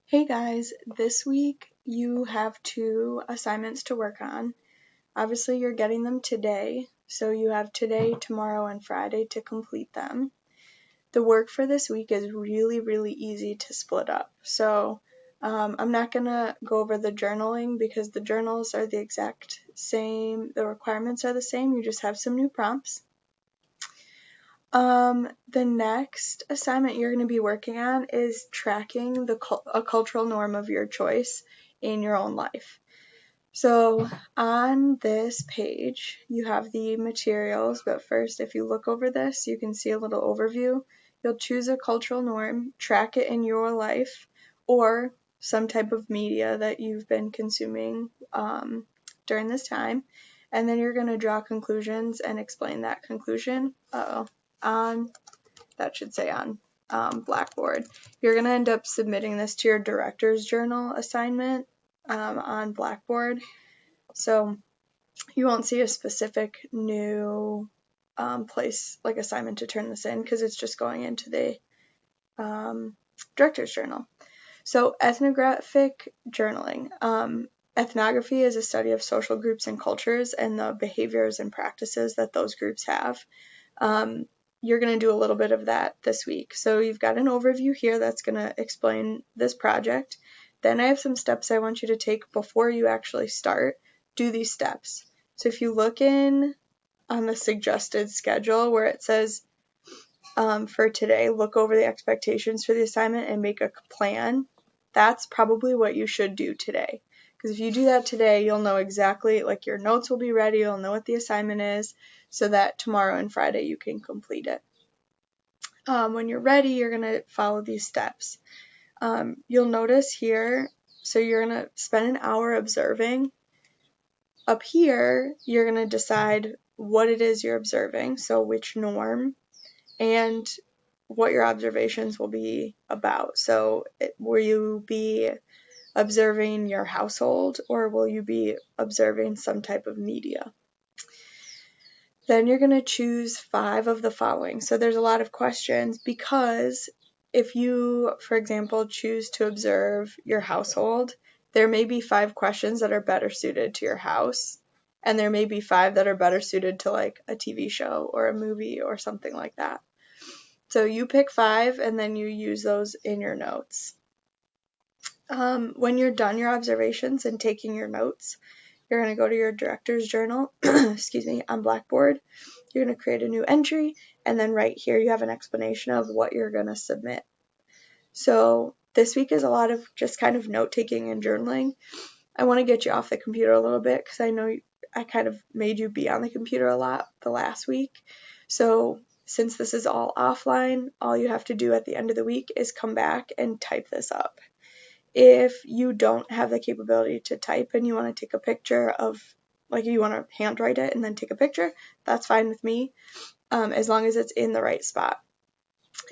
Hey guys, this week you have 2 assignments to work on. Obviously, you're getting them today, so you have today, tomorrow, and Friday to complete them. The work for this week is really easy to split up. So I'm not going to go over the journaling because the journals are the exact same, the requirements are the same, you just have some new prompts. The next assignment you're going to be working on is tracking a cultural norm of your choice in your own life. So on this page, you have the materials, but first, if you look over this, you can see a little overview. You'll choose a cultural norm, track it in your life, or some type of media that you've been consuming during this time, and then you're going to draw conclusions and explain that conclusion on Blackboard. You're going to end up submitting this to your director's journal assignment on Blackboard. So you won't see a specific new place like assignment to turn this in because it's just going into the director's journal. So ethnographic journaling. Ethnography is a study of social groups and cultures and the behaviors and practices that those groups have. You're going to do a little bit of that this week. So you've got an overview here that's going to explain this project. Then I have some steps I want you to take before you actually start. Do these steps. So if you look in on the suggested schedule where it says for today, look over the expectations for the assignment and make a plan, that's probably what you should do today. Because if you do that today, you'll know exactly, like your notes will be ready, you'll know what the assignment is, so that tomorrow and Friday you can complete it. When you're ready, you're going to follow these steps. You'll notice here, so you're going to spend an hour observing. Up here, you're going to decide what it is you're observing, so which norm, and what your observations will be about. So will you be observing your household or will you be observing some type of media? Then you're going to choose 5 of the following. So there's a lot of questions because if you, for example, choose to observe your household, there may be 5 questions that are better suited to your house, and there may be 5 that are better suited to like a TV show or a movie or something like that. So you pick 5 and then you use those in your notes. When you're done your observations and taking your notes, you're going to go to your director's journal, on Blackboard. You're going to create a new entry, and then right here you have an explanation of what you're going to submit. So this week is a lot of just kind of note-taking and journaling. I want to get you off the computer a little bit because I know I kind of made you be on the computer a lot the last week. So since this is all offline, all you have to do at the end of the week is come back and type this up. If you don't have the capability to type and you want to take a picture of, like you want to handwrite it and then take a picture, that's fine with me, as long as it's in the right spot.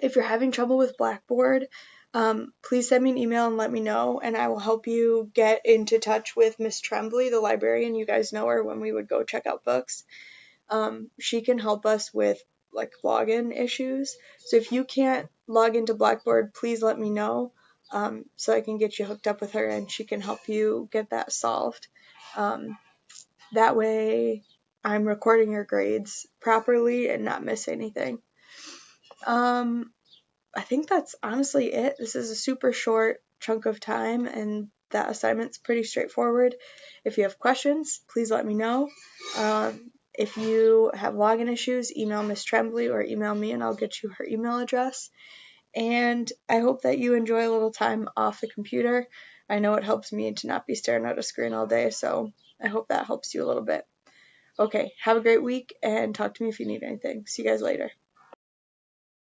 If you're having trouble with Blackboard, please send me an email and let me know, and I will help you get into touch with Miss Tremblay, the librarian. You guys know her when we would go check out books. She can help us with like login issues. So if you can't log into Blackboard, please let me know so I can get you hooked up with her and she can help you get that solved. That way I'm recording your grades properly and not miss anything. I think that's honestly it. This is a super short chunk of time and that assignment's pretty straightforward. If you have questions, please let me know. If you have login issues, email Miss Tremblay or email me and I'll get you her email address. And I hope that you enjoy a little time off the computer. I know it helps me to not be staring at a screen all day, so I hope that helps you a little bit. Okay, have a great week and talk to me if you need anything. See you guys later.